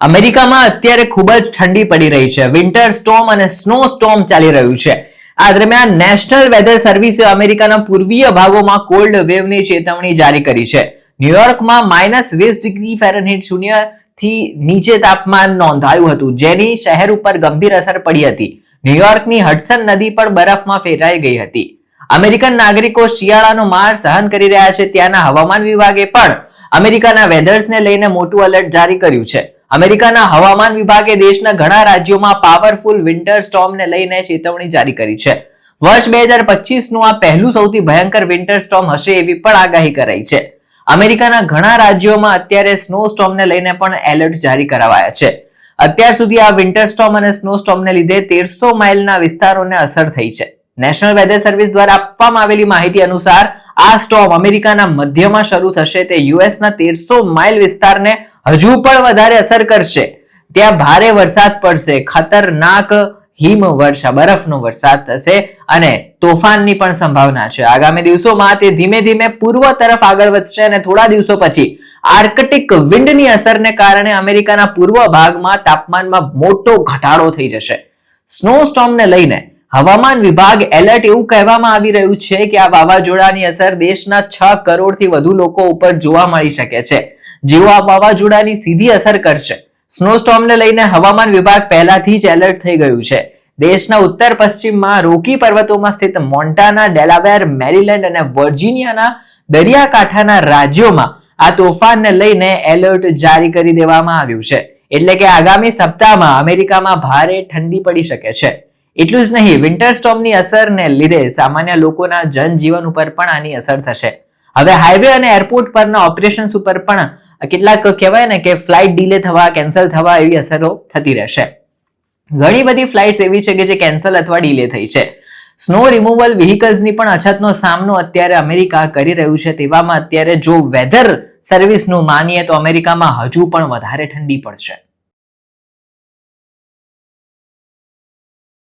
અમેરિકામાં અત્યારે ખૂબ જ ઠંડી પડી રહી છે. વિન્ટર સ્ટોર્મ અને સ્નો સ્ટોર્મ ચાલી રહ્યું છે. આ દરમિયાન નેશનલ વેધર સર્વિસે અમેરિકાના પૂર્વીય ભાગોમાં કોલ્ડ વેવની ચેતવણી જારી કરી છે. ન્યુયોર્કમાં -20°F શૂન્યથી નીચે તાપમાન નોંધાયું હતું, જેની શહેર ઉપર ગંભીર અસર પડી હતી. ન્યુયોર્કની હડસન નદી પણ બરફમાં ફેરાઈ ગઈ હતી. અમેરિકન નાગરિકો શિયાળાનો માર સહન કરી રહ્યા છે. ત્યાંના હવામાન વિભાગે પણ અમેરિકાના વેધર્સને લઈને મોટું એલર્ટ જારી કર્યું છે. અમેરિકાના હવામાન વિભાગે દેશના ઘણા રાજ્યોમાં પાવરફુલ વિન્ટર સ્ટોર્મને લઈને ચેતવણી જારી કરી છે. વર્ષ 2025નું આ પહેલું સૌથી ભયંકર વિન્ટર સ્ટોર્મ હશે એવી પણ આગાહી કરાઈ છે. અમેરિકાના ઘણા રાજ્યોમાં અત્યારે સ્નો સ્ટોર્મને લઈને પણ એલર્ટ જારી કરાવાયા છે. અત્યાર સુધી આ વિન્ટર સ્ટોર્મ અને સ્નો સ્ટોર્મને લીધે 1300 માઇલના વિસ્તારોને અસર થઈ છે. નેશનલ વેધર સર્વિસ દ્વારા આપવામાં આવેલી માહિતી અનુસાર આ સ્ટોર્મ અમેરિકાના મધ્યમાં શરૂ થશે. તે યુએસના 1300 માઇલ વિસ્તારને હજુ પણ વધારે અસર કરશે. ત્યાં ભારે વરસાદ પડશે, ખતરનાક હિમવર્ષા, બરફનો વરસાદ થશે અને તોફાનની પણ સંભાવના છે. આગામી દિવસોમાં તે ધીમે ધીમે પૂર્વ તરફ આગળ વધશે અને થોડા દિવસો પછી આર્કટિક વિન્ડની અસરને કારણે અમેરિકાના પૂર્વ ભાગમાં તાપમાનમાં મોટો ઘટાડો થઈ જશે. સ્નો સ્ટોર્મને લઈને હવામાન વિભાગ એલર્ટ એવું કહેવામાં આવી રહ્યું છે કે આ વાવાઝોડાની અસર દેશના 6 કરોડથી વધુ લોકો ઉપર જોવા મળી શકે છે, જેઓ આ વાવાઝોડાની સીધી અસર કરશે. સ્નો સ્ટોર્મને લઈને હવામાન વિભાગ પહેલાથી જ એલર્ટ થઈ ગયું છે. દેશના ઉત્તર પશ્ચિમમાં રોકી પર્વતોમાં સ્થિત મોન્ટાના, ડેલાવેર, મેરીલેન્ડ અને વર્જિનિયાના દરિયાકાંઠાના રાજ્યોમાં આ તોફાનને લઈને એલર્ટ જારી કરી દેવામાં આવ્યું છે. એટલે કે આગામી સપ્તાહમાં અમેરિકામાં ભારે ઠંડી પડી શકે છે. એટલું જ નહીં, વિન્ટર સ્ટોર્મની અસરને લીધે સામાન્ય લોકોના જનજીવન ઉપર પણ આની અસર થશે. હવે હાઈવે અને એરપોર્ટ પરના ઓપરેશન્સ ઉપર પણ કેટલાક કહેવાય ને કે ફ્લાઇટ ડીલે થવા, કેન્સલ થવા એવી અસરો થતી રહેશે. ઘણી બધી ફ્લાઇટ્સ એવી છે કે જે કેન્સલ અથવા ડીલે થઈ છે. સ્નો રિમૂવલ વ્હીકલ્સની પણ અછતનો સામનો અત્યારે અમેરિકા કરી રહ્યું છે. તેવામાં અત્યારે જો વેધર સર્વિસનું માનીએ તો અમેરિકામાં હજુ પણ વધારે ઠંડી પડશે.